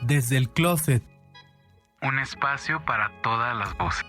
Desde el Closet. Un espacio para todas las voces.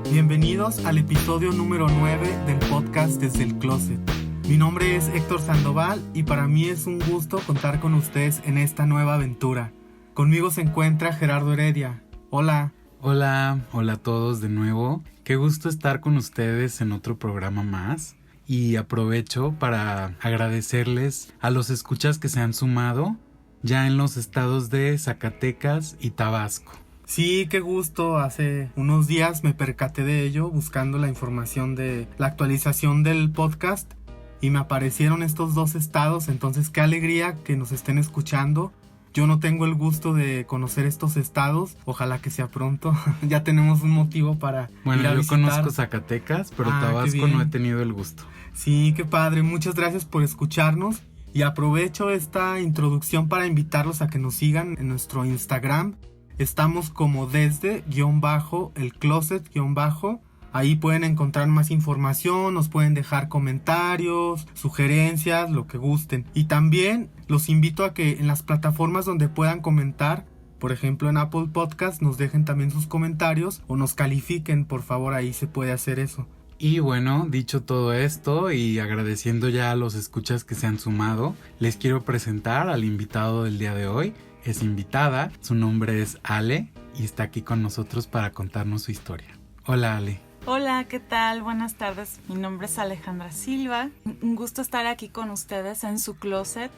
Bienvenidos al episodio número 9 del podcast Desde el Closet. Mi nombre es Héctor Sandoval y para mí es un gusto contar con ustedes en esta nueva aventura. Conmigo se encuentra Gerardo Heredia. Hola. Hola a todos de nuevo. Qué gusto estar con ustedes en otro programa más. Y aprovecho para agradecerles a los escuchas que se han sumado ya en los estados de Zacatecas y Tabasco. Sí, qué gusto. Hace unos días me percaté de ello buscando la información de la actualización del podcast y me aparecieron estos dos estados, entonces qué alegría que nos estén escuchando. Yo no tengo el gusto de conocer estos estados, ojalá que sea pronto. Ya tenemos un motivo para ir a yo visitar. conozco Zacatecas, pero Tabasco no he tenido el gusto. Sí, qué padre. Muchas gracias por escucharnos y aprovecho esta introducción para invitarlos a que nos sigan en nuestro Instagram. Estamos como desde-el closet-. Ahí pueden encontrar más información, nos pueden dejar comentarios, sugerencias, lo que gusten. Y también los invito a que en las plataformas donde puedan comentar, por ejemplo en Apple Podcast, nos dejen también sus comentarios o nos califiquen, por favor, ahí se puede hacer eso. Y bueno, dicho todo esto y agradeciendo ya a los escuchas que se han sumado, les quiero presentar al invitado del día de hoy. Es invitada, su nombre es Ale y está aquí con nosotros para contarnos su historia. Hola Ale. Hola, ¿qué tal? Buenas tardes. Mi nombre es Alejandra Silva. Un gusto estar aquí con ustedes en su closet,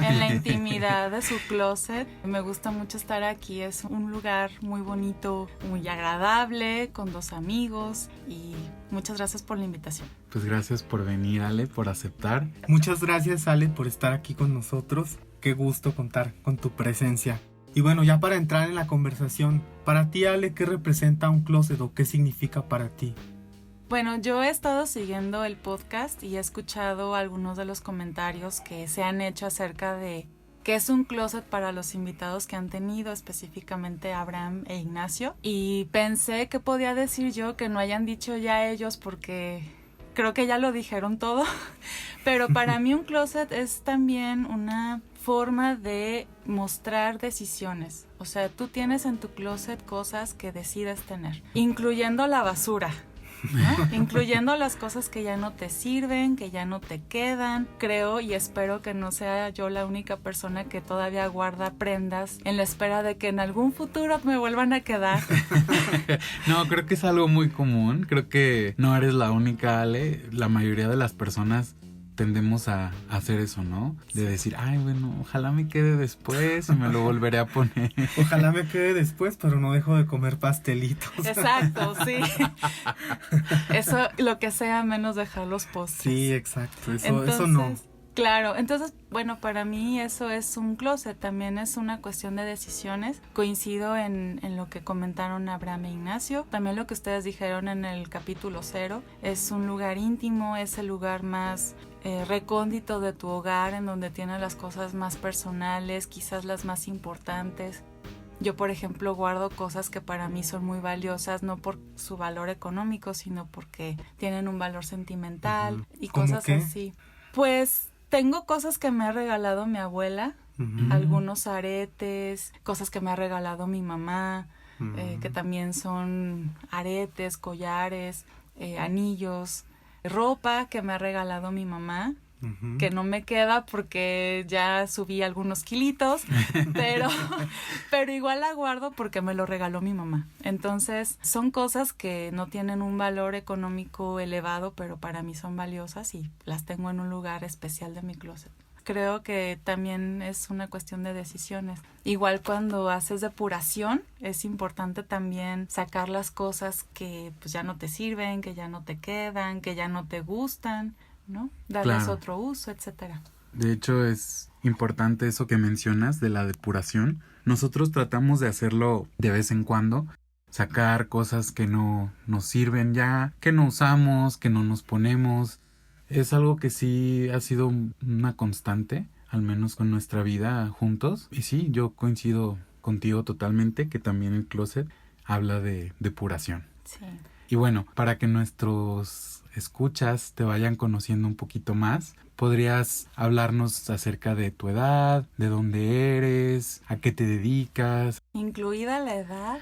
en la intimidad de su closet. Me gusta mucho estar aquí. Es un lugar muy bonito, muy agradable, con dos amigos y muchas gracias por la invitación. Pues gracias por venir, Ale, por aceptar. Muchas gracias, Ale, por estar aquí con nosotros. Qué gusto contar con tu presencia. Y bueno, ya para entrar en la conversación, para ti, Ale, ¿qué representa un closet o qué significa para ti? Bueno, yo he estado siguiendo el podcast y he escuchado algunos de los comentarios que se han hecho acerca de qué es un closet para los invitados que han tenido, específicamente Abraham e Ignacio. Y pensé que podía decir yo que no hayan dicho ya ellos porque creo que ya lo dijeron todo. Pero para mí un closet es también una forma de mostrar decisiones. O sea, tú tienes en tu closet cosas que decides tener, incluyendo la basura, ¿no? Incluyendo las cosas que ya no te sirven, que ya no te quedan. Creo y espero que no sea yo la única persona que todavía guarda prendas en la espera de que en algún futuro me vuelvan a quedar. No, creo que es algo muy común. Creo que no eres la única, Ale. La mayoría de las personas tendemos a hacer eso, ¿no? De decir, ay, bueno, ojalá me quede después y me lo volveré a poner. Ojalá me quede después, pero no dejo de comer pastelitos. Exacto, sí. Eso, lo que sea, menos dejar los postres. Sí, exacto. Entonces, eso no. Claro, entonces, bueno, para mí eso es un closet, también es una cuestión de decisiones. Coincido en lo que comentaron Abraham e Ignacio, también lo que ustedes dijeron en el capítulo 0, es un lugar íntimo, es el lugar más recóndito de tu hogar, en donde tienes las cosas más personales, quizás las más importantes. Yo, por ejemplo, guardo cosas que para mí son muy valiosas, no por su valor económico, sino porque tienen un valor sentimental y cosas así. Pues tengo cosas que me ha regalado mi abuela, algunos aretes, cosas que me ha regalado mi mamá, que también son aretes, collares, anillos, ropa que me ha regalado mi mamá, que no me queda porque ya subí algunos kilitos, pero igual la guardo porque me lo regaló mi mamá. Entonces son cosas que no tienen un valor económico elevado, pero para mí son valiosas y las tengo en un lugar especial de mi closet. Creo que también es una cuestión de decisiones. Igual cuando haces depuración, es importante también sacar las cosas que pues ya no te sirven, que ya no te quedan, que ya no te gustan, ¿no? Darles otro uso, etcétera. De hecho, es importante eso que mencionas de la depuración. Nosotros tratamos de hacerlo de vez en cuando, sacar cosas que no nos sirven ya, que no usamos, que no nos ponemos. Es algo que sí ha sido una constante, al menos con nuestra vida juntos. Y sí, yo coincido contigo totalmente que también el closet habla de depuración. Sí. Y bueno, para que nuestros escuchas te vayan conociendo un poquito más, ¿podrías hablarnos acerca de tu edad, de dónde eres, a qué te dedicas? ¿Incluida la edad?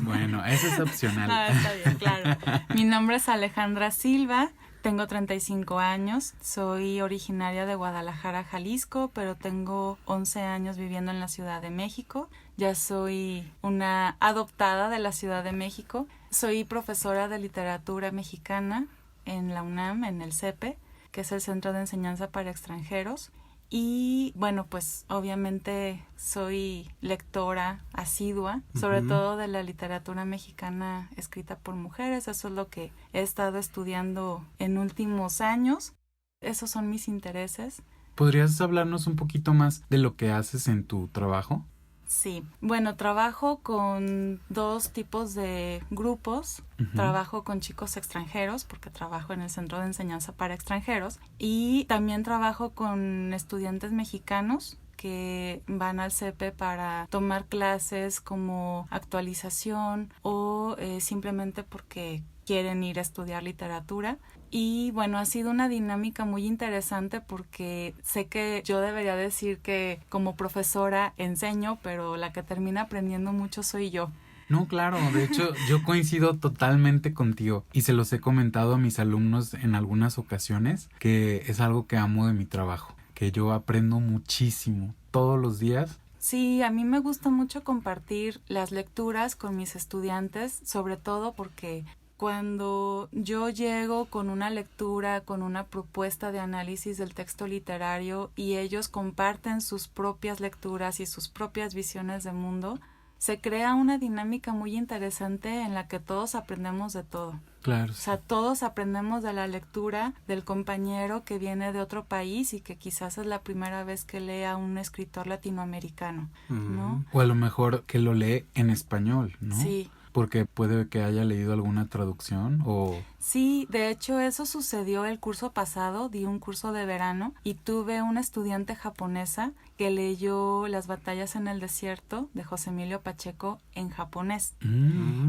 Bueno, eso es opcional. Está bien, claro. Mi nombre es Alejandra Silva, tengo 35 años, soy originaria de Guadalajara, Jalisco, pero tengo 11 años viviendo en la Ciudad de México. Ya soy una adoptada de la Ciudad de México. Soy profesora de literatura mexicana en la UNAM, en el CEPE, que es el Centro de Enseñanza para Extranjeros. Y bueno, pues obviamente soy lectora asidua, sobre todo de la literatura mexicana escrita por mujeres. Eso es lo que he estado estudiando en últimos años. Esos son mis intereses. ¿Podrías hablarnos un poquito más de lo que haces en tu trabajo? Sí, bueno, trabajo con 2 tipos de grupos. Trabajo con chicos extranjeros, porque trabajo en el Centro de Enseñanza para Extranjeros, y también trabajo con estudiantes mexicanos que van al CEPE para tomar clases como actualización o simplemente porque quieren ir a estudiar literatura. Y bueno, ha sido una dinámica muy interesante porque sé que yo debería decir que como profesora enseño, pero la que termina aprendiendo mucho soy yo. No, claro, de hecho yo coincido totalmente contigo y se los he comentado a mis alumnos en algunas ocasiones que es algo que amo de mi trabajo, que yo aprendo muchísimo todos los días. Sí, a mí me gusta mucho compartir las lecturas con mis estudiantes, sobre todo porque cuando yo llego con una lectura, con una propuesta de análisis del texto literario y ellos comparten sus propias lecturas y sus propias visiones de mundo, se crea una dinámica muy interesante en la que todos aprendemos de todo. Claro. O sea, todos aprendemos de la lectura del compañero que viene de otro país y que quizás es la primera vez que lee a un escritor latinoamericano, ¿no? O a lo mejor que lo lee en español, ¿no? Sí. Porque puede que haya leído alguna traducción o... Sí, de hecho eso sucedió el curso pasado, di un curso de verano y tuve una estudiante japonesa que leyó Las batallas en el desierto de José Emilio Pacheco en japonés.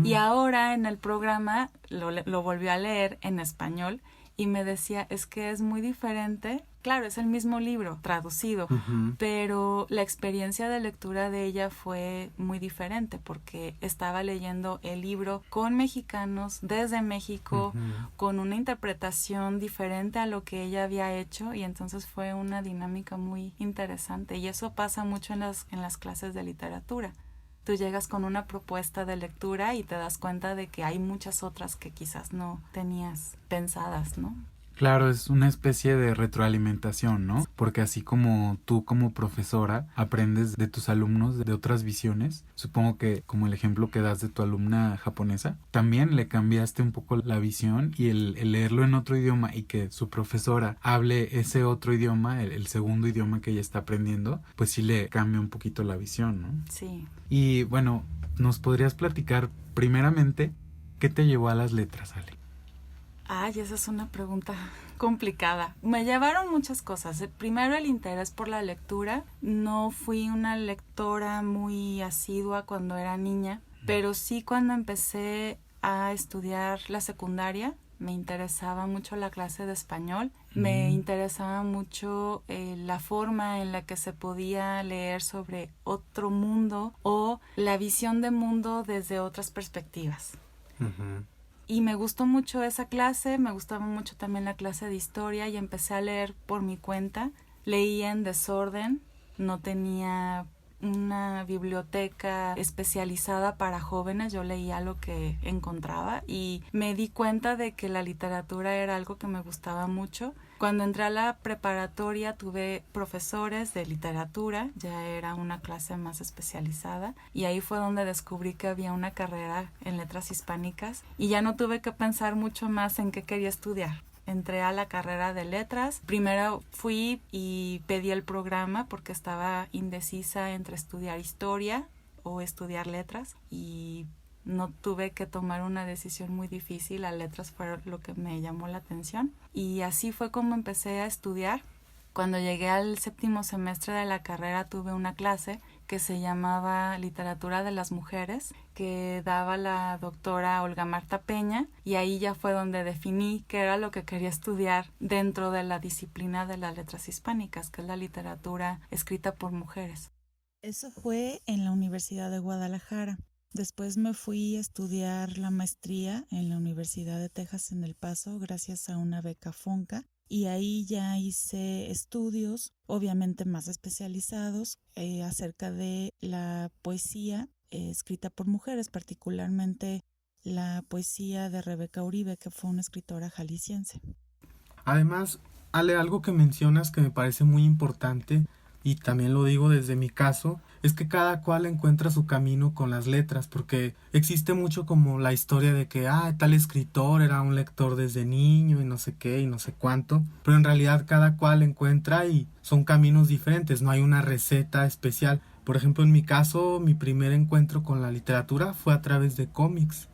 Y ahora en el programa lo volvió a leer en español y me decía, es que es muy diferente. Claro, es el mismo libro, traducido, pero la experiencia de lectura de ella fue muy diferente porque estaba leyendo el libro con mexicanos desde México, con una interpretación diferente a lo que ella había hecho y entonces fue una dinámica muy interesante y eso pasa mucho en las clases de literatura. Tú llegas con una propuesta de lectura y te das cuenta de que hay muchas otras que quizás no tenías pensadas, ¿no? Claro, es una especie de retroalimentación, ¿no? Porque así como tú como profesora aprendes de tus alumnos de otras visiones, supongo que como el ejemplo que das de tu alumna japonesa, también le cambiaste un poco la visión y el leerlo en otro idioma y que su profesora hable ese otro idioma, el segundo idioma que ella está aprendiendo, pues sí le cambia un poquito la visión, ¿no? Sí. Y bueno, ¿nos podrías platicar primeramente qué te llevó a las letras, Ale? Ay, esa es una pregunta complicada. Me llevaron muchas cosas. Primero, el interés por la lectura. No fui una lectora muy asidua cuando era niña, pero sí cuando empecé a estudiar la secundaria me interesaba mucho la clase de español. Me interesaba mucho la forma en la que se podía leer sobre otro mundo o la visión de mundo desde otras perspectivas. Y me gustó mucho esa clase, me gustaba mucho también la clase de historia y empecé a leer por mi cuenta. Leía en desorden, no tenía una biblioteca especializada para jóvenes, yo leía lo que encontraba y me di cuenta de que la literatura era algo que me gustaba mucho. Cuando entré a la preparatoria tuve profesores de literatura, ya era una clase más especializada y ahí fue donde descubrí que había una carrera en letras hispánicas y ya no tuve que pensar mucho más en qué quería estudiar. Entré a la carrera de letras. Primero fui y pedí el programa porque estaba indecisa entre estudiar historia o estudiar letras y no tuve que tomar una decisión muy difícil, las letras fueron lo que me llamó la atención y así fue como empecé a estudiar. Cuando llegué al 7º semestre de la carrera tuve una clase que se llamaba Literatura de las Mujeres, que daba la doctora Olga Marta Peña, y ahí ya fue donde definí qué era lo que quería estudiar dentro de la disciplina de las letras hispánicas, que es la literatura escrita por mujeres. Eso fue en la Universidad de Guadalajara. Después me fui a estudiar la maestría en la Universidad de Texas en El Paso gracias a una beca FONCA. Y ahí ya hice estudios, obviamente más especializados, acerca de la poesía escrita por mujeres, particularmente la poesía de Rebeca Uribe, que fue una escritora jalisciense. Además, Ale, algo que mencionas que me parece muy importante, y también lo digo desde mi caso, es que cada cual encuentra su camino con las letras, porque existe mucho como la historia de que, tal escritor era un lector desde niño y no sé qué y no sé cuánto, pero en realidad cada cual encuentra y son caminos diferentes, no hay una receta especial. Por ejemplo, en mi caso, mi primer encuentro con la literatura fue a través de cómics.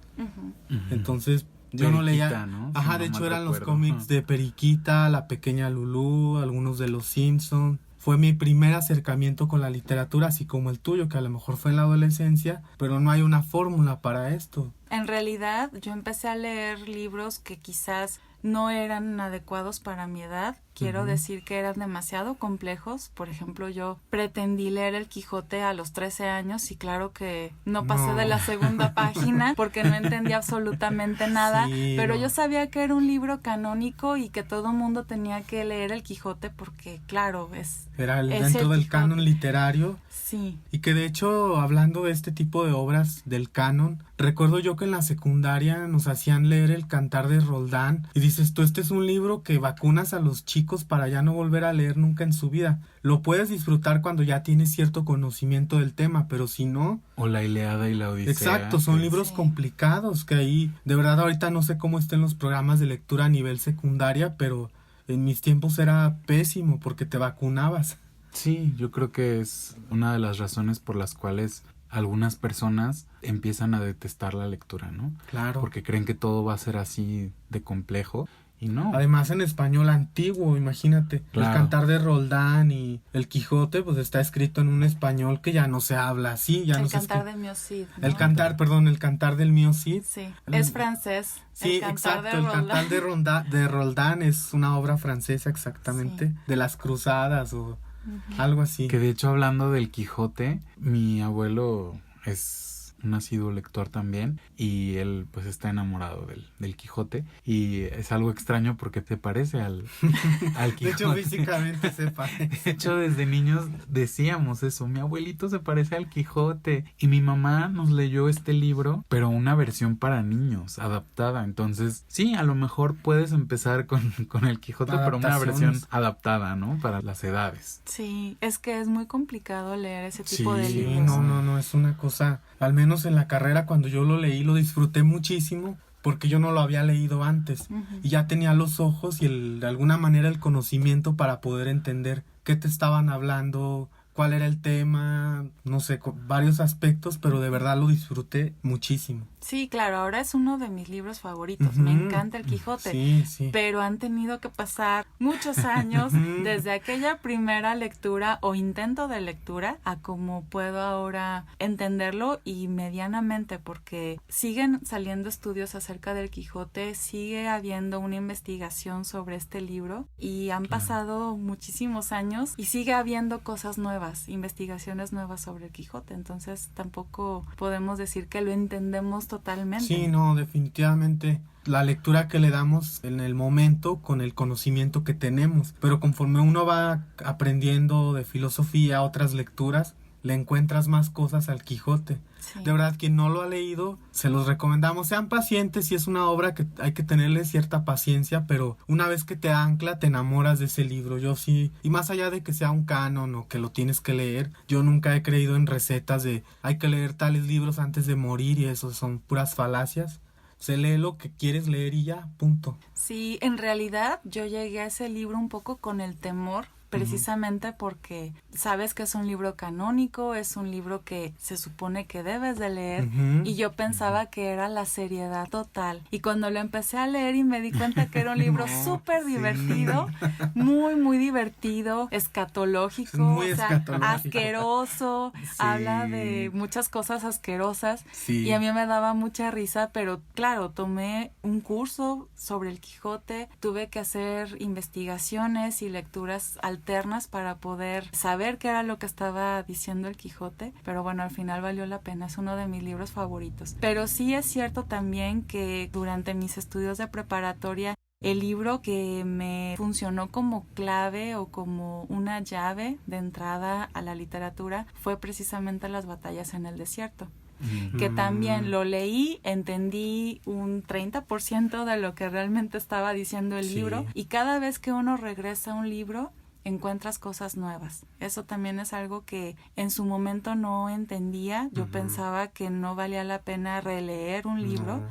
Entonces, yo no leía, ¿no? Ajá, Si de no hecho mal eran los recuerdo. cómics de Periquita, La Pequeña Lulú, algunos de los Simpson. Fue mi primer acercamiento con la literatura, así como el tuyo, que a lo mejor fue en la adolescencia, pero no hay una fórmula para esto. En realidad, yo empecé a leer libros que quizás no eran adecuados para mi edad. Quiero decir que eran demasiado complejos. Por ejemplo, yo pretendí leer El Quijote a los 13 años y claro que no pasé de la segunda página porque no entendía absolutamente nada. Sí, pero no. yo sabía que era un libro canónico y que todo mundo tenía que leer El Quijote porque, claro, Era es dentro el del Quijote. canon literario. Sí. Y que de hecho, hablando de este tipo de obras del canon, recuerdo yo que en la secundaria nos hacían leer El Cantar de Roldán y dices tú, este es un libro que vacunas a los chicos para ya no volver a leer nunca en su vida. Lo puedes disfrutar cuando ya tienes cierto conocimiento del tema, pero si no... O la Ilíada y la Odisea. Exacto, son que- libros Sí. complicados que ahí, de verdad ahorita no sé cómo estén los programas de lectura a nivel secundaria, pero en mis tiempos era pésimo porque te vacunabas. Sí, yo creo que es una de las razones por las cuales algunas personas empiezan a detestar la lectura, ¿no? Claro. Porque creen que todo va a ser así de complejo y no. Además en español antiguo, imagínate, Claro. El Cantar de Roldán y El Quijote, pues está escrito en un español que ya no se habla así, ya El no se Cantar escribe. de Mio Cid, ¿no? El Cantar del Mío Cid. Sí, El- es francés. Sí, El Cantar exacto, de El Roldán. Cantar de Roldán es una obra francesa exactamente, Sí. de las cruzadas o algo así. Que de hecho, hablando del Quijote, mi abuelo es un asiduo lector también y él pues está enamorado del Quijote y es algo extraño porque te parece al De Quijote. hecho, físicamente se parece. De hecho, desde niños decíamos eso, mi abuelito se parece al Quijote y mi mamá nos leyó este libro, pero una versión para niños, adaptada. Entonces, sí, a lo mejor puedes empezar con el Quijote, pero una versión Adaptaciones. adaptada, ¿no? Para las edades. Sí, es que es muy complicado leer ese tipo de Sí, Sí, libros. no, es una cosa, al menos en la carrera cuando yo lo leí lo disfruté muchísimo porque yo no lo había leído antes y ya tenía los ojos y de alguna manera el conocimiento para poder entender qué te estaban hablando, cuál era el tema, no sé, varios aspectos, pero de verdad lo disfruté muchísimo. Sí, claro, ahora es uno de mis libros favoritos. Me Ujú. encanta El Quijote. Sí. Pero han tenido que pasar muchos años Ujú. desde aquella primera lectura o intento de lectura a cómo puedo ahora entenderlo y medianamente, porque siguen saliendo estudios acerca del Quijote, sigue habiendo una investigación sobre este libro y han pasado muchísimos años y sigue habiendo cosas nuevas, investigaciones nuevas sobre el Quijote. Entonces tampoco podemos decir que lo entendemos totalmente. Sí, no, definitivamente la lectura que le damos en el momento con el conocimiento que tenemos, pero conforme uno va aprendiendo de filosofía, otras lecturas, le encuentras más cosas al Quijote. Sí. De verdad, quien no lo ha leído, se los recomendamos. Sean pacientes y es una obra que hay que tenerle cierta paciencia, pero una vez que te ancla, te enamoras de ese libro. Yo sí, y más allá de que sea un canon o que lo tienes que leer, yo nunca he creído en recetas de hay que leer tales libros antes de morir y eso son puras falacias. Se lee lo que quieres leer y ya, punto. Sí, en realidad yo llegué a ese libro un poco con el temor precisamente porque sabes que es un libro canónico, es un libro que se supone que debes de leer, y yo pensaba que era la seriedad total. Y cuando lo empecé a leer y me di cuenta que era un libro súper divertido, muy, muy divertido, escatológico, muy o sea, escatológico. asqueroso, Sí. habla de muchas cosas asquerosas, Sí. y a mí me daba mucha risa, pero claro, tomé un curso sobre el Quijote, tuve que hacer investigaciones y lecturas alternas para poder saber qué era lo que estaba diciendo el Quijote, pero bueno, al final valió la pena, es uno de mis libros favoritos. Pero sí es cierto también que durante mis estudios de preparatoria, el libro que me funcionó como clave o como una llave de entrada a la literatura fue precisamente Las batallas en el desierto, que también lo leí, entendí un 30% de lo que realmente estaba diciendo el libro, y cada vez que uno regresa a un libro encuentras cosas nuevas. Eso también es algo que en su momento no entendía. Yo pensaba que no valía la pena releer un libro,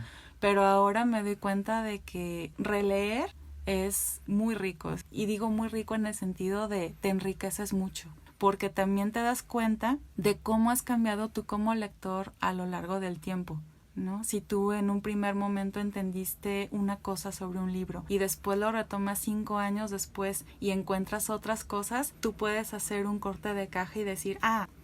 pero ahora me doy cuenta de que releer es muy rico, y digo muy rico en el sentido de te enriqueces mucho, porque también te das cuenta de cómo has cambiado tú como lector a lo largo del tiempo, ¿no? Si tú en un primer momento entendiste una cosa sobre un libro y después lo retomas 5 años después y encuentras otras cosas, tú puedes hacer un corte de caja y decir,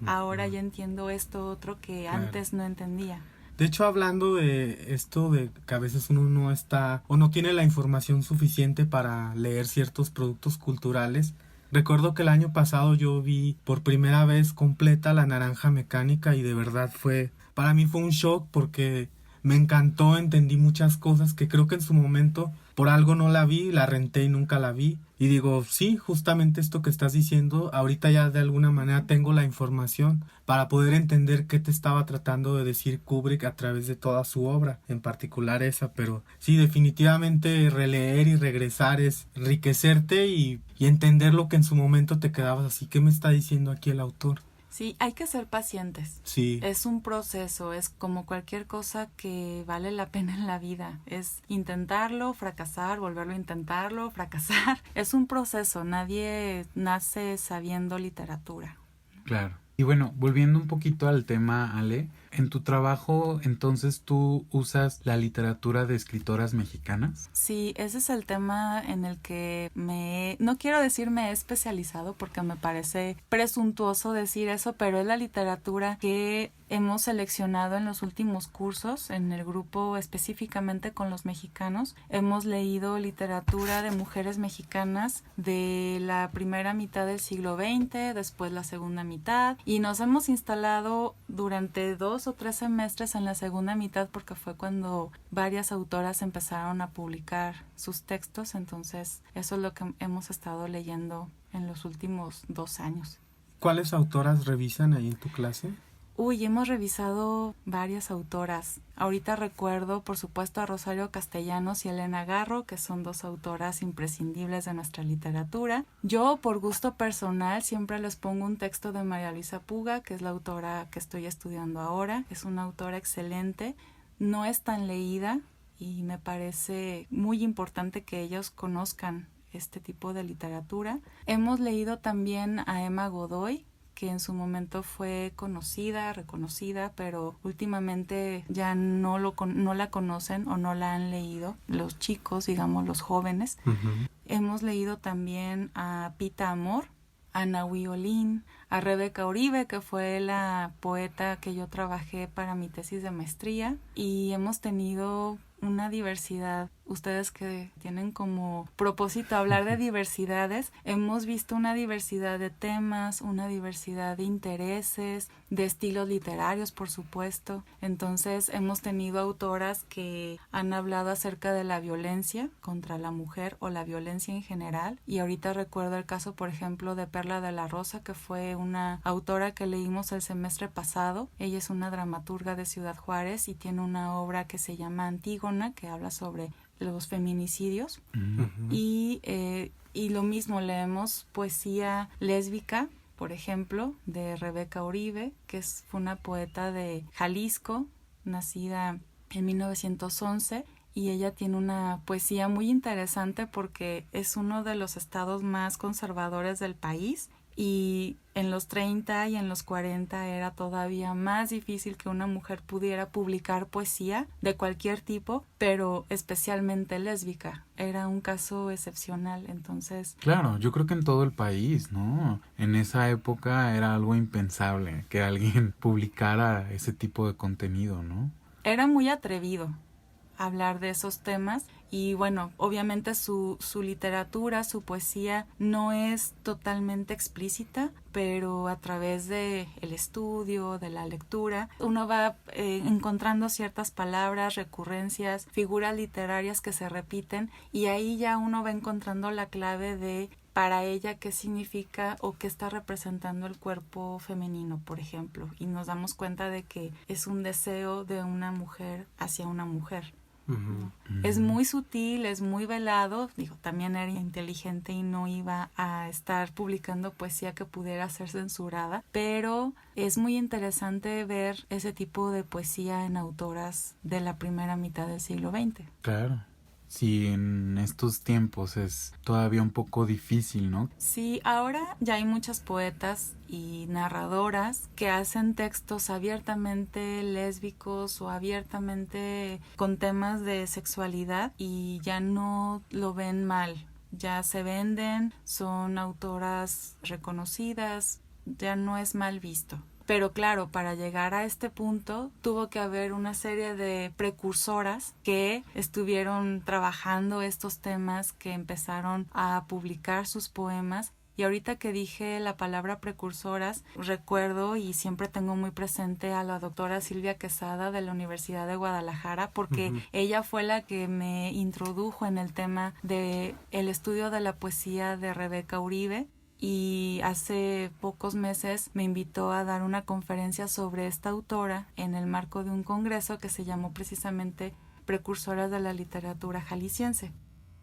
ahora ya entiendo esto otro que antes no entendía. De hecho, hablando de esto de que a veces uno no está o no tiene la información suficiente para leer ciertos productos culturales, recuerdo que el año pasado yo vi por primera vez completa La Naranja Mecánica, y de verdad para mí fue un shock porque me encantó, entendí muchas cosas que creo que en su momento por algo no la vi, la renté y nunca la vi. Y digo, sí, justamente esto que estás diciendo, ahorita ya de alguna manera tengo la información para poder entender qué te estaba tratando de decir Kubrick a través de toda su obra, en particular esa. Pero sí, definitivamente releer y regresar es enriquecerte y entender lo que en su momento te quedabas así. ¿Qué me está diciendo aquí el autor? Sí, hay que ser pacientes. Sí. Es un proceso, es como cualquier cosa que vale la pena en la vida. Es intentarlo, fracasar, volverlo a intentarlo, fracasar. Es un proceso, nadie nace sabiendo literatura. Claro. Y bueno, volviendo un poquito al tema, Ale, en tu trabajo, entonces, ¿tú usas la literatura de escritoras mexicanas? Sí, ese es el tema en el que no quiero decir me he especializado porque me parece presuntuoso decir eso, pero es la literatura que hemos seleccionado en los últimos cursos, en el grupo específicamente con los mexicanos. Hemos leído literatura de mujeres mexicanas de la primera mitad del siglo XX, después la segunda mitad, y nos hemos instalado durante 2 o 3 semestres en la segunda mitad porque fue cuando varias autoras empezaron a publicar sus textos. Entonces eso es lo que hemos estado leyendo en los últimos 2 años. ¿Cuáles autoras revisan ahí en tu clase? Hemos revisado varias autoras. Ahorita recuerdo, por supuesto, a Rosario Castellanos y Elena Garro, que son 2 autoras imprescindibles de nuestra literatura. Yo, por gusto personal, siempre les pongo un texto de María Luisa Puga, que es la autora que estoy estudiando ahora. Es una autora excelente, no es tan leída y me parece muy importante que ellos conozcan este tipo de literatura. Hemos leído también a Emma Godoy, que en su momento fue conocida, reconocida, pero últimamente ya no la conocen o no la han leído los chicos, digamos los jóvenes. Hemos leído también a Pita Amor, a Nahui Olin, a Rebeca Uribe, que fue la poeta que yo trabajé para mi tesis de maestría, y hemos tenido una diversidad. Ustedes que tienen como propósito hablar de diversidades, hemos visto una diversidad de temas, una diversidad de intereses, de estilos literarios, por supuesto. Entonces hemos tenido autoras que han hablado acerca de la violencia contra la mujer o la violencia en general. Y ahorita recuerdo el caso, por ejemplo, de Perla de la Rosa, que fue una autora que leímos el semestre pasado. Ella es una dramaturga de Ciudad Juárez y tiene una obra que se llama Antígona, que habla sobre los feminicidios. Y lo mismo, leemos poesía lésbica, por ejemplo, de Rebeca Uribe, que fue una poeta de Jalisco, nacida en 1911, y ella tiene una poesía muy interesante porque es uno de los estados más conservadores del país y en los 30 y en los 40 era todavía más difícil que una mujer pudiera publicar poesía de cualquier tipo, pero especialmente lésbica. Era un caso excepcional, entonces... Claro, yo creo que en todo el país, ¿no? En esa época era algo impensable que alguien publicara ese tipo de contenido, ¿no? Era muy atrevido hablar de esos temas y bueno, obviamente su literatura, su poesía no es totalmente explícita, pero a través de el estudio, de la lectura, uno va encontrando ciertas palabras, recurrencias, figuras literarias que se repiten y ahí ya uno va encontrando la clave de para ella qué significa o qué está representando el cuerpo femenino, por ejemplo, y nos damos cuenta de que es un deseo de una mujer hacia una mujer. Uh-huh. Es muy sutil, es muy velado, digo, también era inteligente y no iba a estar publicando poesía que pudiera ser censurada, pero es muy interesante ver ese tipo de poesía en autoras de la primera mitad del siglo XX. Claro. Sí, en estos tiempos es todavía un poco difícil, ¿no? Sí, ahora ya hay muchas poetas y narradoras que hacen textos abiertamente lésbicos o abiertamente con temas de sexualidad y ya no lo ven mal. Ya se venden, son autoras reconocidas, ya no es mal visto. Pero claro, para llegar a este punto tuvo que haber una serie de precursoras que estuvieron trabajando estos temas, que empezaron a publicar sus poemas. Y ahorita que dije la palabra precursoras, recuerdo y siempre tengo muy presente a la doctora Silvia Quesada de la Universidad de Guadalajara, porque uh-huh. ella fue la que me introdujo en el tema de el estudio de la poesía de Rebeca Uribe. Y hace pocos meses me invitó a dar una conferencia sobre esta autora en el marco de un congreso que se llamó precisamente Precursoras de la Literatura Jalisciense.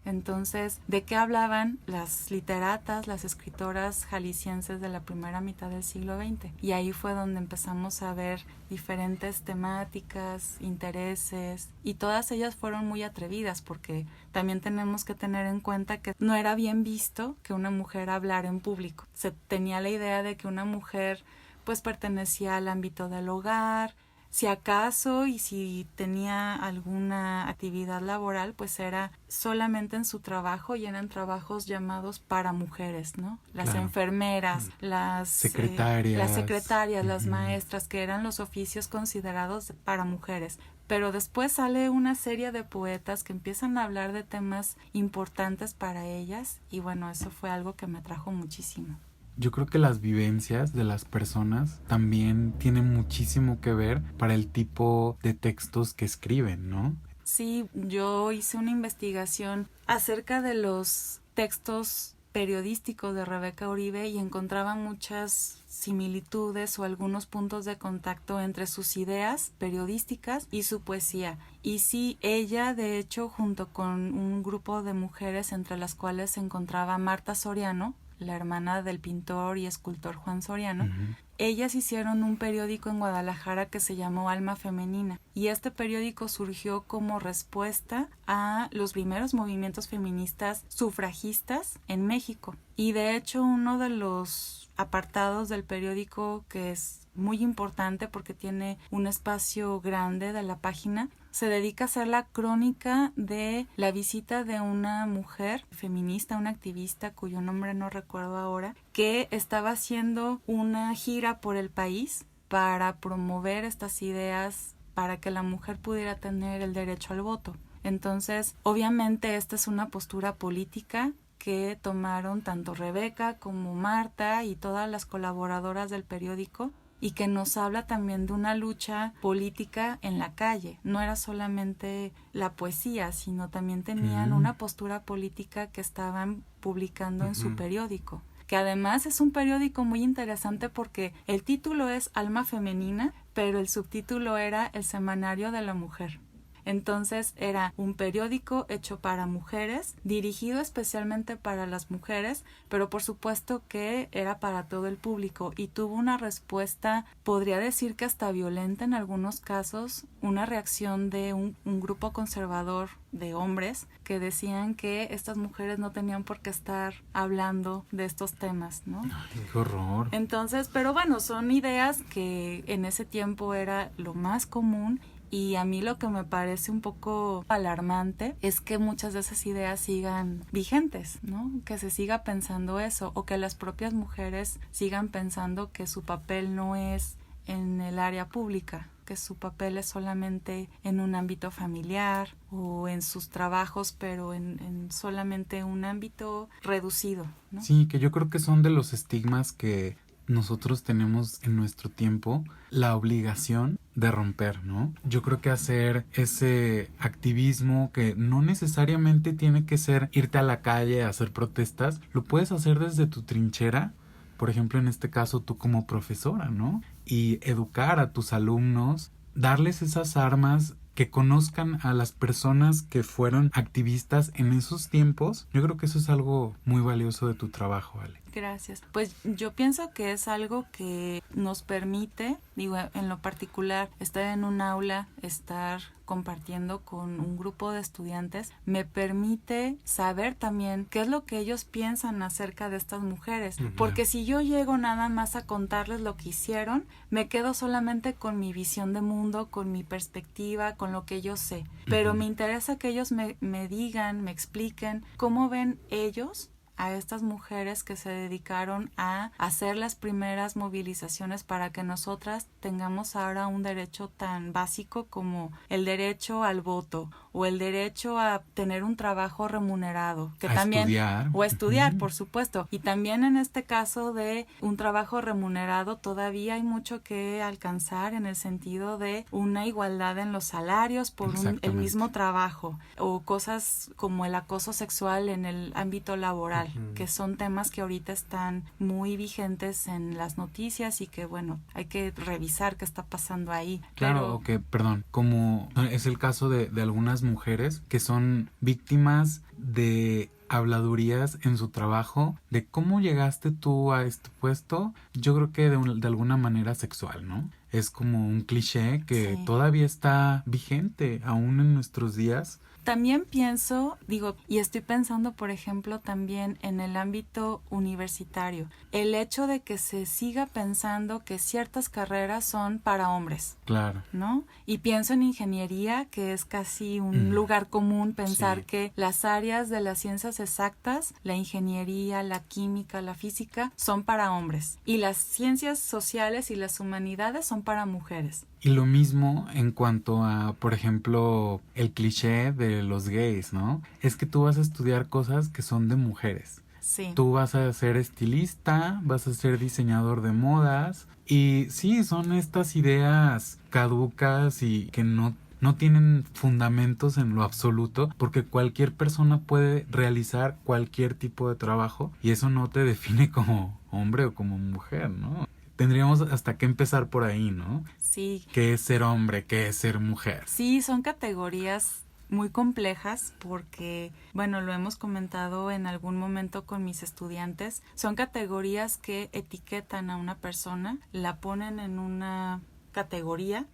Entonces, ¿de qué hablaban las literatas, las escritoras jaliscienses de la primera mitad del siglo XX? Y ahí fue donde empezamos a ver diferentes temáticas, intereses, y todas ellas fueron muy atrevidas porque también tenemos que tener en cuenta que no era bien visto que una mujer hablara en público. Se tenía la idea de que una mujer pues pertenecía al ámbito del hogar, si acaso y si tenía alguna actividad laboral, pues era solamente en su trabajo y eran trabajos llamados para mujeres, ¿no? Las claro. enfermeras, las secretarias, uh-huh. las maestras, que eran los oficios considerados para mujeres. Pero después sale una serie de poetas que empiezan a hablar de temas importantes para ellas y bueno, eso fue algo que me atrajo muchísimo. Yo creo que las vivencias de las personas también tienen muchísimo que ver para el tipo de textos que escriben, ¿no? Sí, yo hice una investigación acerca de los textos periodísticos de Rebeca Uribe y encontraba muchas similitudes o algunos puntos de contacto entre sus ideas periodísticas y su poesía. Y sí, ella, de hecho, junto con un grupo de mujeres entre las cuales se encontraba Marta Soriano, la hermana del pintor y escultor Juan Soriano, uh-huh. Ellas hicieron un periódico en Guadalajara que se llamó Alma Femenina y este periódico surgió como respuesta a los primeros movimientos feministas sufragistas en México. Y de hecho uno de los apartados del periódico que es muy importante porque tiene un espacio grande de la página, se dedica a hacer la crónica de la visita de una mujer feminista, una activista cuyo nombre no recuerdo ahora, que estaba haciendo una gira por el país para promover estas ideas para que la mujer pudiera tener el derecho al voto. Entonces, obviamente esta es una postura política que tomaron tanto Rebeca como Marta y todas las colaboradoras del periódico y que nos habla también de una lucha política en la calle. No era solamente la poesía, sino también tenían una postura política que estaban publicando en su periódico, que además es un periódico muy interesante porque el título es Alma Femenina, pero el subtítulo era El Semanario de la Mujer. Entonces era un periódico hecho para mujeres, dirigido especialmente para las mujeres, pero por supuesto que era para todo el público y tuvo una respuesta, podría decir que hasta violenta en algunos casos, una reacción de un grupo conservador de hombres que decían que estas mujeres no tenían por qué estar hablando de estos temas, ¿no? Ay, qué horror. Entonces, pero bueno, son ideas que en ese tiempo era lo más común. Y a mí lo que me parece un poco alarmante es que muchas de esas ideas sigan vigentes, ¿no? Que se siga pensando eso, o que las propias mujeres sigan pensando que su papel no es en el área pública, que su papel es solamente en un ámbito familiar o en sus trabajos, pero en solamente un ámbito reducido, ¿no? Sí, que yo creo que son de los estigmas que nosotros tenemos en nuestro tiempo la obligación de romper, ¿no? Yo creo que hacer ese activismo que no necesariamente tiene que ser irte a la calle a hacer protestas, lo puedes hacer desde tu trinchera, por ejemplo, en este caso tú como profesora, ¿no? Y educar a tus alumnos, darles esas armas, que conozcan a las personas que fueron activistas en esos tiempos. Yo creo que eso es algo muy valioso de tu trabajo, Ale. Gracias. Pues yo pienso que es algo que nos permite, digo, en lo particular, estar en un aula, estar compartiendo con un grupo de estudiantes, me permite saber también qué es lo que ellos piensan acerca de estas mujeres. Porque si yo llego nada más a contarles lo que hicieron, me quedo solamente con mi visión de mundo, con mi perspectiva, con lo que yo sé. Pero me interesa que ellos me digan, me expliquen cómo ven ellos a estas mujeres que se dedicaron a hacer las primeras movilizaciones para que nosotras tengamos ahora un derecho tan básico como el derecho al voto o el derecho a tener un trabajo remunerado, que a también estudiar. o a estudiar, por supuesto, y también en este caso de un trabajo remunerado todavía hay mucho que alcanzar en el sentido de una igualdad en los salarios por el mismo trabajo o cosas como el acoso sexual en el ámbito laboral, que son temas que ahorita están muy vigentes en las noticias y que bueno, hay que revisar qué está pasando ahí. Claro, como es el caso de algunas mujeres que son víctimas de habladurías en su trabajo, de cómo llegaste tú a este puesto, yo creo que de alguna manera sexual, ¿no? Es como un cliché que todavía está vigente aún en nuestros días. También pienso, y estoy pensando, por ejemplo, también en el ámbito universitario, el hecho de que se siga pensando que ciertas carreras son para hombres. Claro. ¿No? Y pienso en ingeniería, que es casi un lugar común pensar que las áreas de las ciencias exactas, la ingeniería, la química, la física, son para hombres. Y las ciencias sociales y las humanidades son para mujeres. Y lo mismo en cuanto a, por ejemplo, el cliché de los gays, ¿no? Es que tú vas a estudiar cosas que son de mujeres. Sí. Tú vas a ser estilista, vas a ser diseñador de modas. Y sí, son estas ideas caducas y que no tienen fundamentos en lo absoluto, porque cualquier persona puede realizar cualquier tipo de trabajo y eso no te define como hombre o como mujer, ¿no? Tendríamos hasta que empezar por ahí, ¿no? Sí. ¿Qué es ser hombre? ¿Qué es ser mujer? Sí, son categorías muy complejas porque, bueno, lo hemos comentado en algún momento con mis estudiantes, son categorías que etiquetan a una persona, la ponen en una categoría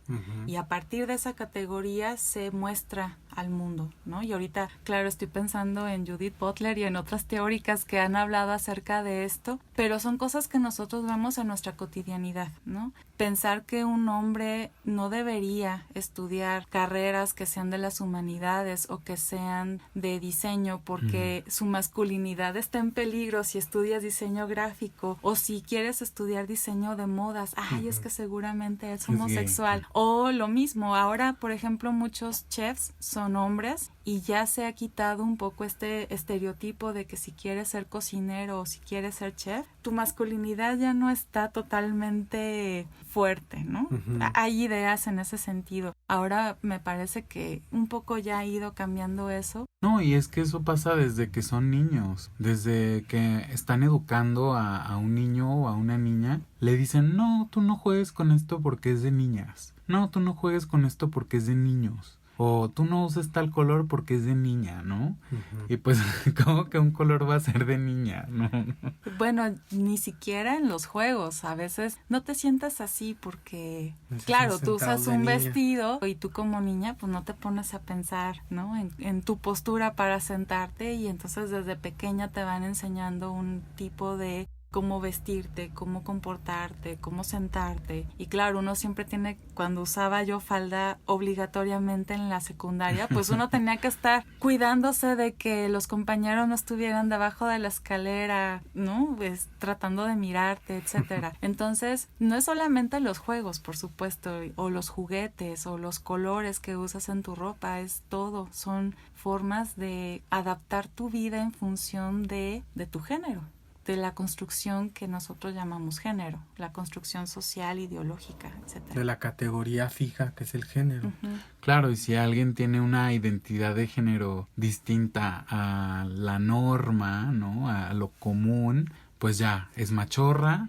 y a partir de esa categoría se muestra al mundo, ¿no? Y ahorita, claro, estoy pensando en Judith Butler y en otras teóricas que han hablado acerca de esto, pero son cosas que nosotros vemos en nuestra cotidianidad, ¿no? Pensar que un hombre no debería estudiar carreras que sean de las humanidades o que sean de diseño porque su masculinidad está en peligro si estudias diseño gráfico o si quieres estudiar diseño de modas, es que seguramente es homosexual. O lo mismo, ahora, por ejemplo, muchos chefs son hombres y ya se ha quitado un poco este estereotipo de que si quieres ser cocinero o si quieres ser chef, tu masculinidad ya no está totalmente fuerte, ¿no? Hay ideas en ese sentido. Ahora me parece que un poco ya ha ido cambiando eso. No, y es que eso pasa desde que son niños, desde que están educando a un niño o a una niña, le dicen, no, tú no juegues con esto porque es de niñas, no, tú no juegues con esto porque es de niños. O tú no uses tal color porque es de niña, ¿no? Y pues, ¿cómo que un color va a ser de niña? No. Bueno, ni siquiera en los juegos. A veces no te sientas así porque, Necesitas claro, tú sentados usas de un niña. vestido y tú como niña pues no te pones a pensar, ¿no? En tu postura para sentarte, y entonces desde pequeña te van enseñando un tipo de cómo vestirte, cómo comportarte, cómo sentarte. Y claro, uno siempre tiene, cuando usaba yo falda obligatoriamente en la secundaria, pues uno tenía que estar cuidándose de que los compañeros no estuvieran debajo de la escalera, ¿no? Pues tratando de mirarte, etcétera. Entonces, no es solamente los juegos, por supuesto, o los juguetes, o los colores que usas en tu ropa, es todo. Son formas de adaptar tu vida en función de tu género, de la construcción que nosotros llamamos género, la construcción social, ideológica, etc. De la categoría fija que es el género. Claro, y si alguien tiene una identidad de género distinta a la norma, ¿no? A lo común, pues ya es machorra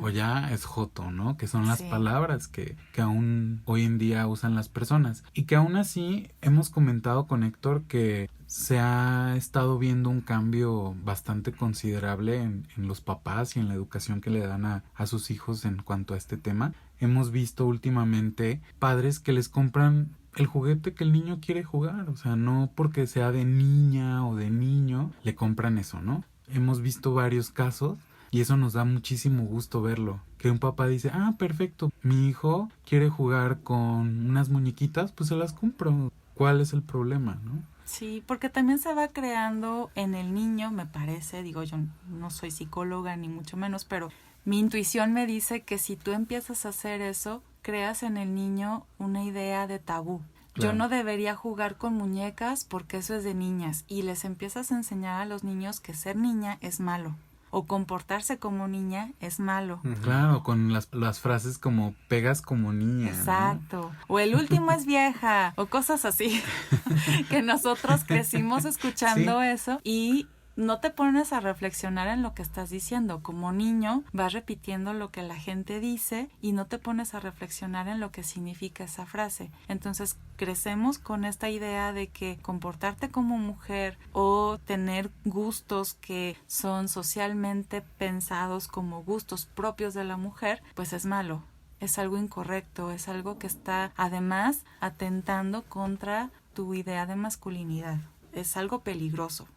o ya es joto, ¿no? Que son las palabras que aún hoy en día usan las personas. Y que aún así hemos comentado con Héctor que se ha estado viendo un cambio bastante considerable en los papás y en la educación que le dan a sus hijos en cuanto a este tema. Hemos visto últimamente padres que les compran el juguete que el niño quiere jugar, o sea, no porque sea de niña o de niño, le compran eso, ¿no? Hemos visto varios casos y eso nos da muchísimo gusto verlo. Que un papá dice, perfecto, mi hijo quiere jugar con unas muñequitas, pues se las compro. ¿Cuál es el problema, no? Sí, porque también se va creando en el niño, me parece, digo, yo no soy psicóloga ni mucho menos, pero mi intuición me dice que si tú empiezas a hacer eso, creas en el niño una idea de tabú. Claro. Yo no debería jugar con muñecas porque eso es de niñas, y les empiezas a enseñar a los niños que ser niña es malo, o comportarse como niña es malo. Claro, con las frases como pegas como niña. Exacto. ¿No? O el último es vieja, o cosas así. Que nosotros crecimos escuchando eso y no te pones a reflexionar en lo que estás diciendo. Como niño vas repitiendo lo que la gente dice y no te pones a reflexionar en lo que significa esa frase. Entonces crecemos con esta idea de que comportarte como mujer o tener gustos que son socialmente pensados como gustos propios de la mujer, pues es malo. Es algo incorrecto, es algo que está además atentando contra tu idea de masculinidad. Es algo peligroso.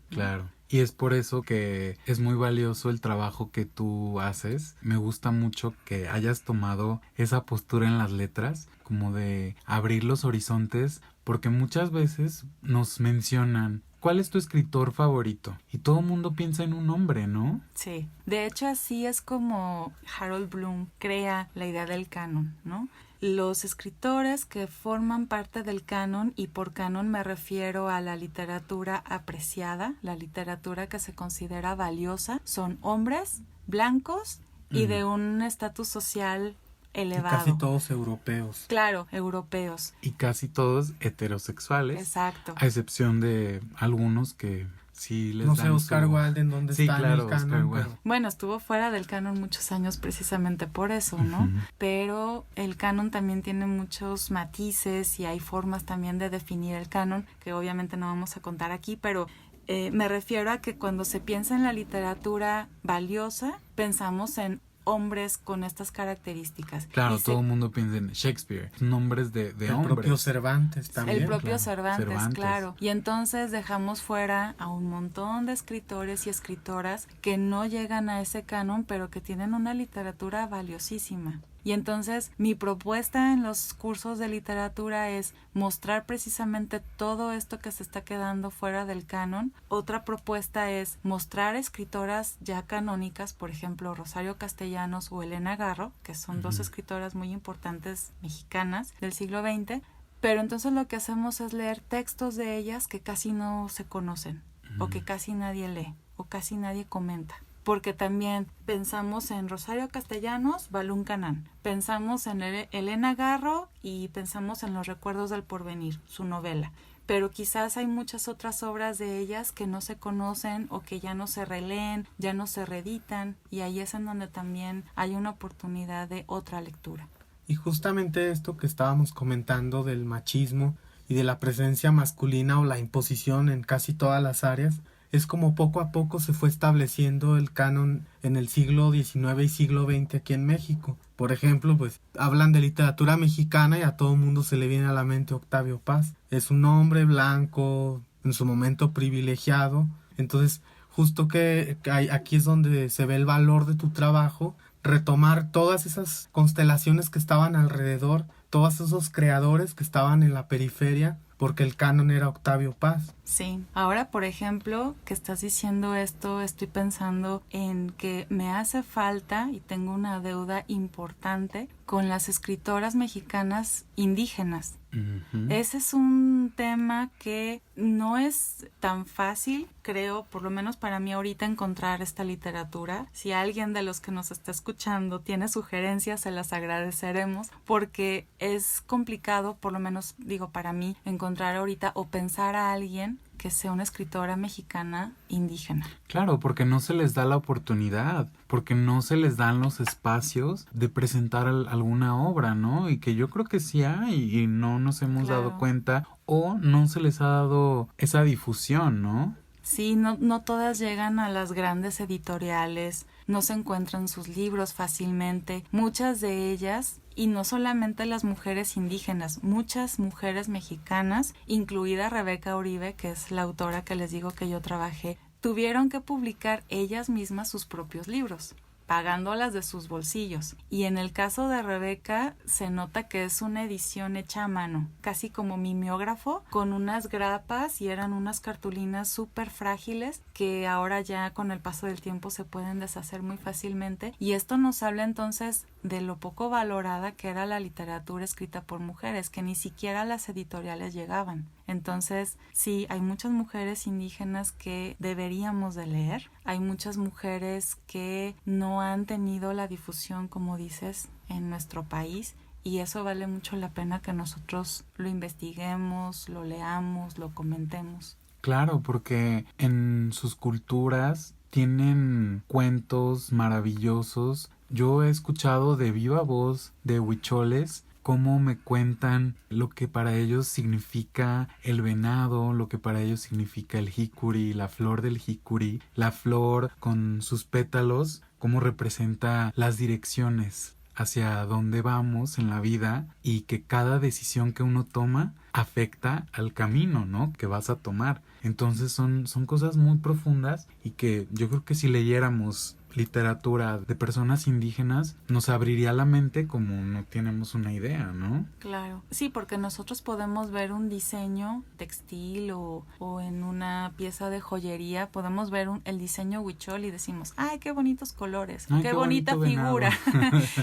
Claro. Y es por eso que es muy valioso el trabajo que tú haces. Me gusta mucho que hayas tomado esa postura en las letras, como de abrir los horizontes, porque muchas veces nos mencionan ¿cuál es tu escritor favorito? Y todo el mundo piensa en un hombre, ¿no? Sí. De hecho, así es como Harold Bloom crea la idea del canon, ¿no? Los escritores que forman parte del canon, y por canon me refiero a la literatura apreciada, la literatura que se considera valiosa, son hombres blancos y de un estatus social elevado. Y casi todos europeos. Claro, europeos. Y casi todos heterosexuales. Exacto. A excepción de algunos que sí les no dan sé, Oscar Wilde en dónde está claro, en el canon. pero... Bueno, estuvo fuera del canon muchos años precisamente por eso, ¿no? Pero el canon también tiene muchos matices y hay formas también de definir el canon que obviamente no vamos a contar aquí, pero me refiero a que cuando se piensa en la literatura valiosa, pensamos en hombres con estas características. Claro, todo el mundo piensa en Shakespeare, nombres de hombres. El propio Cervantes también. El propio claro. Cervantes, claro. Y entonces dejamos fuera a un montón de escritores y escritoras que no llegan a ese canon, pero que tienen una literatura valiosísima. Y entonces mi propuesta en los cursos de literatura es mostrar precisamente todo esto que se está quedando fuera del canon. Otra propuesta es mostrar escritoras ya canónicas, por ejemplo Rosario Castellanos o Elena Garro, que son dos escritoras muy importantes mexicanas del siglo XX, pero entonces lo que hacemos es leer textos de ellas que casi no se conocen, o que casi nadie lee, o casi nadie comenta. Porque también pensamos en Rosario Castellanos, Balún Canán, pensamos en Elena Garro y pensamos en Los Recuerdos del Porvenir, su novela. Pero quizás hay muchas otras obras de ellas que no se conocen o que ya no se releen, ya no se reeditan, y ahí es en donde también hay una oportunidad de otra lectura. Y justamente esto que estábamos comentando del machismo, y de la presencia masculina o la imposición en casi todas las áreas, es como poco a poco se fue estableciendo el canon en el siglo XIX y siglo XX aquí en México. Por ejemplo, pues hablan de literatura mexicana y a todo mundo se le viene a la mente Octavio Paz. Es un hombre blanco, en su momento privilegiado. Entonces, justo que aquí es donde se ve el valor de tu trabajo, retomar todas esas constelaciones que estaban alrededor, todos esos creadores que estaban en la periferia, porque el canon era Octavio Paz. Sí, ahora por ejemplo que estás diciendo esto, estoy pensando en que me hace falta y tengo una deuda importante con las escritoras mexicanas indígenas. Uh-huh. Ese es un tema que no es tan fácil, creo, por lo menos para mí ahorita, encontrar esta literatura. Si alguien de los que nos está escuchando tiene sugerencias, se las agradeceremos, porque es complicado, por lo menos digo para mí, encontrar ahorita o pensar a alguien que sea una escritora mexicana indígena. Claro, porque no se les da la oportunidad, porque no se les dan los espacios de presentar alguna obra, ¿no? Y que yo creo que sí hay y no nos hemos dado cuenta o no se les ha dado esa difusión, ¿no? Sí, no todas llegan a las grandes editoriales, no se encuentran sus libros fácilmente. Muchas de ellas, y no solamente las mujeres indígenas, muchas mujeres mexicanas, incluida Rebeca Uribe, que es la autora que les digo que yo trabajé, tuvieron que publicar ellas mismas sus propios libros, pagándolas de sus bolsillos. Y en el caso de Rebeca se nota que es una edición hecha a mano, casi como mimeógrafo, con unas grapas, y eran unas cartulinas súper frágiles que ahora ya con el paso del tiempo se pueden deshacer muy fácilmente. Y esto nos habla entonces de lo poco valorada que era la literatura escrita por mujeres, que ni siquiera las editoriales llegaban. Entonces, sí, hay muchas mujeres indígenas que deberíamos de leer. Hay muchas mujeres que no han tenido la difusión, como dices, en nuestro país. Y eso vale mucho la pena que nosotros lo investiguemos, lo leamos, lo comentemos. Claro, porque en sus culturas tienen cuentos maravillosos. Yo he escuchado de viva voz de huicholes cómo me cuentan lo que para ellos significa el venado, lo que para ellos significa el jicuri, la flor del jicuri, la flor con sus pétalos, cómo representa las direcciones hacia dónde vamos en la vida y que cada decisión que uno toma afecta al camino, ¿no?, que vas a tomar. Entonces son cosas muy profundas y que yo creo que si leyéramos literatura de personas indígenas nos abriría la mente como no tenemos una idea, ¿no? Claro, sí, porque nosotros podemos ver un diseño textil o en una pieza de joyería, podemos ver el diseño huichol y decimos, ¡ay, qué bonitos colores! ¡Qué bonita figura!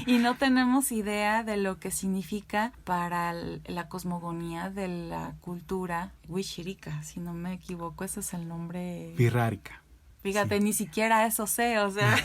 Y no tenemos idea de lo que significa para la cosmogonía de la cultura huichirica, si no me equivoco, ese es el nombre. Pirrárica. Fíjate, sí. Ni siquiera eso sé, o sea,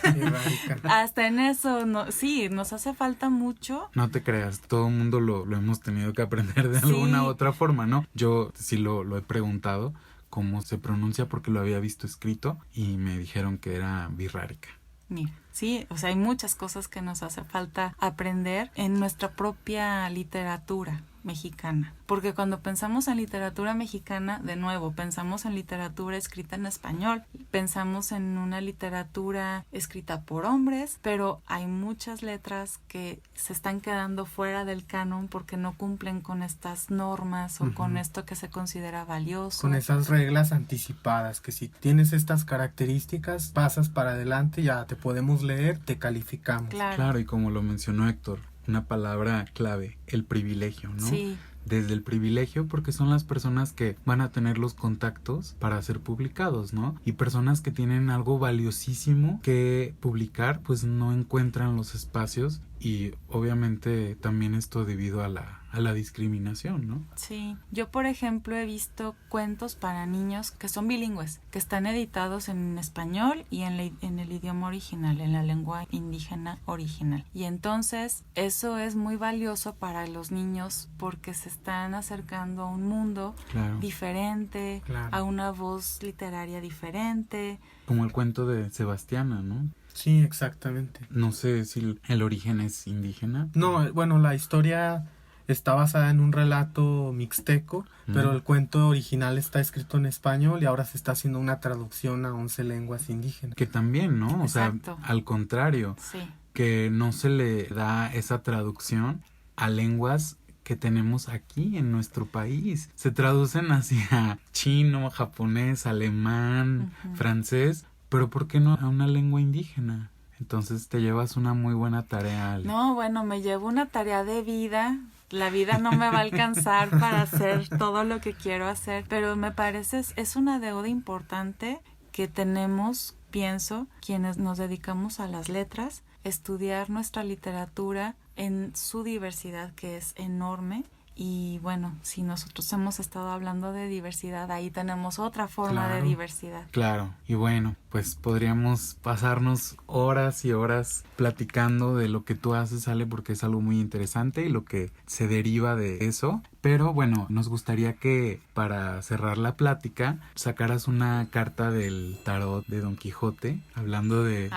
hasta en eso, sí, nos hace falta mucho. No te creas, todo el mundo lo hemos tenido que aprender de alguna otra forma, ¿no? Yo sí lo he preguntado cómo se pronuncia porque lo había visto escrito y me dijeron que era birrárica. Mira, sí, o sea, hay muchas cosas que nos hace falta aprender en nuestra propia literatura mexicana, porque cuando pensamos en literatura mexicana, de nuevo, pensamos en literatura escrita en español, pensamos en una literatura escrita por hombres, pero hay muchas letras que se están quedando fuera del canon porque no cumplen con estas normas o con esto que se considera valioso. Con esas reglas anticipadas, que si tienes estas características, pasas para adelante, ya te podemos leer, te calificamos. Claro, y como lo mencionó Héctor, una palabra clave, el privilegio, ¿no? Sí. Desde el privilegio, porque son las personas que van a tener los contactos para ser publicados, ¿no? Y personas que tienen algo valiosísimo que publicar, pues no encuentran los espacios y obviamente también esto debido a la discriminación, ¿no? Sí, yo por ejemplo he visto cuentos para niños que son bilingües, que están editados en español y en el idioma original, en la lengua indígena original. Y entonces eso es muy valioso para los niños porque se están acercando a un mundo diferente, a una voz literaria diferente. Como el cuento de Sebastiana, ¿no? Sí, exactamente. No sé si el origen es indígena. No, bueno, la historia está basada en un relato mixteco, pero el cuento original está escrito en español y ahora se está haciendo una traducción a 11 lenguas indígenas. Que también, ¿no? Exacto. O sea, al contrario, Sí. que no se le da esa traducción a lenguas que tenemos aquí en nuestro país. Se traducen hacia chino, japonés, alemán, francés, pero ¿por qué no a una lengua indígena? Entonces te llevas una muy buena tarea, Ale. No, bueno, me llevo una tarea de vida. La vida no me va a alcanzar para hacer todo lo que quiero hacer, pero me parece es una deuda importante que tenemos, pienso, quienes nos dedicamos a las letras, estudiar nuestra literatura en su diversidad, que es enorme. Y bueno, si nosotros hemos estado hablando de diversidad, ahí tenemos otra forma de diversidad. Claro, y bueno, pues podríamos pasarnos horas y horas platicando de lo que tú haces, Ale, porque es algo muy interesante y lo que se deriva de eso. Pero bueno, nos gustaría que para cerrar la plática sacaras una carta del tarot de Don Quijote, hablando del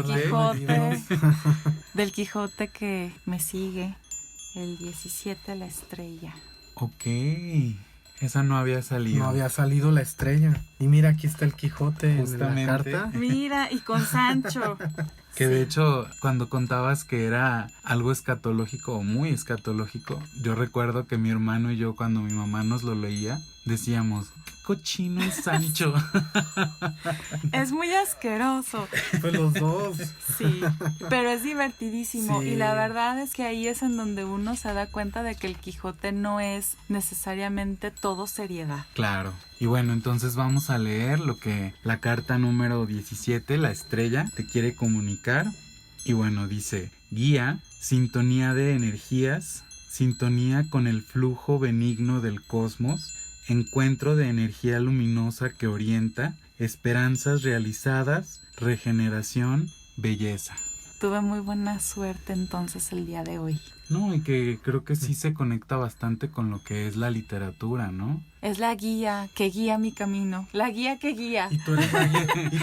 Quijote. Del Quijote que me sigue. El 17, la estrella. Ok, esa no había salido. No había salido la estrella. Y mira, aquí está el Quijote Justamente. en la carta. Mira, y con Sancho. Que de hecho, cuando contabas que era algo escatológico o muy escatológico, yo recuerdo que mi hermano y yo, cuando mi mamá nos lo leía, decíamos, qué cochino es Sancho. Es muy asqueroso. Pues los dos. Sí, pero es divertidísimo. Sí. Y la verdad es que ahí es en donde uno se da cuenta de que el Quijote no es necesariamente todo seriedad. Claro. Y bueno, entonces vamos a leer lo que la carta número 17, la estrella, te quiere comunicar. Y bueno, dice, guía, sintonía de energías, sintonía con el flujo benigno del cosmos, encuentro de energía luminosa que orienta, esperanzas realizadas, regeneración, belleza. Tuve muy buena suerte entonces el día de hoy. No, y que creo que sí se conecta bastante con lo que es la literatura, ¿no? Es la guía que guía mi camino, la guía que guía. Y tú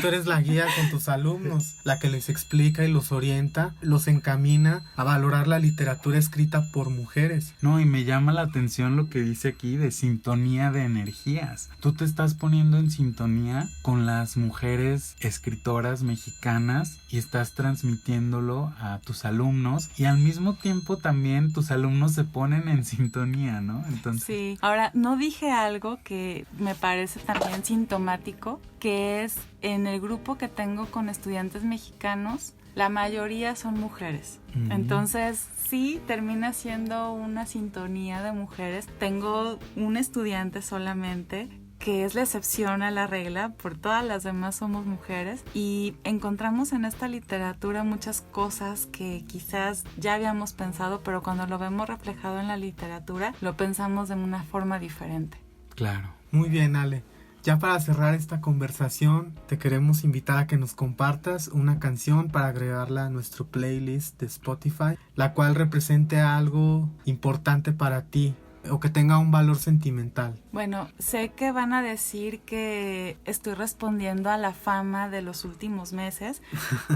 eres la guía con tus alumnos, la que les explica y los orienta, los encamina a valorar la literatura escrita por mujeres. No, y me llama la atención lo que dice aquí de sintonía de energías. Tú te estás poniendo en sintonía con las mujeres escritoras mexicanas y estás transmitiéndolo a tus alumnos y al mismo tiempo también tus alumnos se ponen en sintonía, ¿no? Entonces, Sí, ahora no dije algo que me parece también sintomático, que es en el grupo que tengo con estudiantes mexicanos, la mayoría son mujeres. Entonces, sí, termina siendo una sintonía de mujeres. Tengo un estudiante solamente que es la excepción a la regla, por todas las demás somos mujeres y encontramos en esta literatura muchas cosas que quizás ya habíamos pensado, pero cuando lo vemos reflejado en la literatura, lo pensamos de una forma diferente. claro. Muy bien, Ale. Ya para cerrar esta conversación, te queremos invitar a que nos compartas una canción para agregarla a nuestro playlist de Spotify, la cual represente algo importante para ti o que tenga un valor sentimental. Bueno, sé que van a decir que estoy respondiendo a la fama de los últimos meses,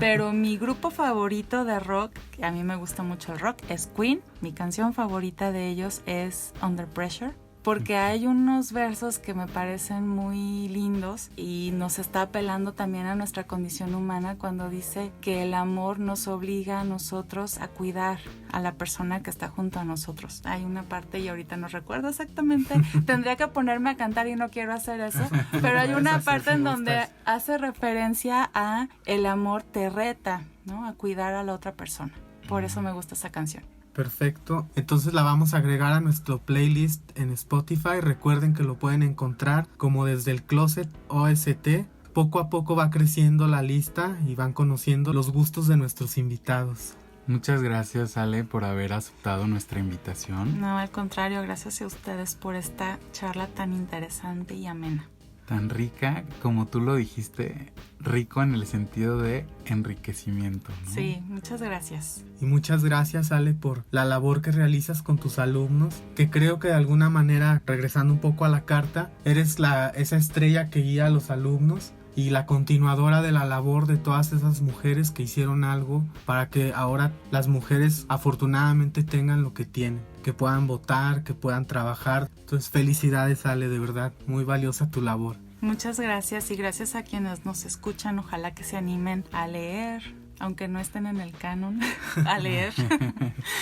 pero mi grupo favorito de rock, que a mí me gusta mucho el rock, es Queen. Mi canción favorita de ellos es Under Pressure, porque hay unos versos que me parecen muy lindos y nos está apelando también a nuestra condición humana cuando dice que el amor nos obliga a nosotros a cuidar a la persona que está junto a nosotros. Hay una parte y ahorita no recuerdo exactamente, tendría que ponerme a cantar y no quiero hacer eso, pero hay una parte en donde hace referencia a el amor te reta, ¿no? A cuidar a la otra persona. Por eso me gusta esa canción. Perfecto, entonces la vamos a agregar a nuestro playlist en Spotify. Recuerden que lo pueden encontrar como Desde el Closet OST. Poco a poco va creciendo la lista y van conociendo los gustos de nuestros invitados. Muchas gracias, Ale, por haber aceptado nuestra invitación. No, al contrario, gracias a ustedes por esta charla tan interesante y amena. Tan rica, como tú lo dijiste, rico en el sentido de enriquecimiento, ¿no? Sí, muchas gracias. Y muchas gracias, Ale, por la labor que realizas con tus alumnos, que creo que de alguna manera, regresando un poco a la carta, eres esa estrella que guía a los alumnos y la continuadora de la labor de todas esas mujeres que hicieron algo para que ahora las mujeres afortunadamente tengan lo que tienen, que puedan votar, que puedan trabajar. Entonces felicidades, Ale, de verdad, muy valiosa tu labor. Muchas gracias y gracias a quienes nos escuchan. Ojalá que se animen a leer, aunque no estén en el canon, a leer.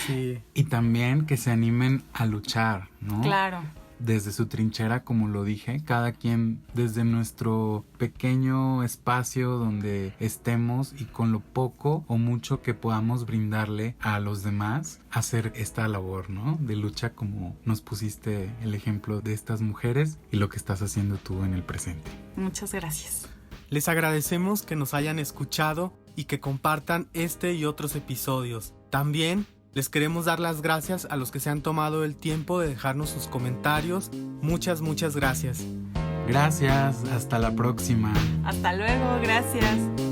Sí. Y también que se animen a luchar, ¿no? Claro. Desde su trinchera, como lo dije, cada quien desde nuestro pequeño espacio donde estemos y con lo poco o mucho que podamos brindarle a los demás, hacer esta labor, ¿no? De lucha, como nos pusiste el ejemplo de estas mujeres y lo que estás haciendo tú en el presente. Muchas gracias. Les agradecemos que nos hayan escuchado y que compartan este y otros episodios. También les queremos dar las gracias a los que se han tomado el tiempo de dejarnos sus comentarios. Muchas gracias. Gracias, hasta la próxima. Hasta luego, gracias.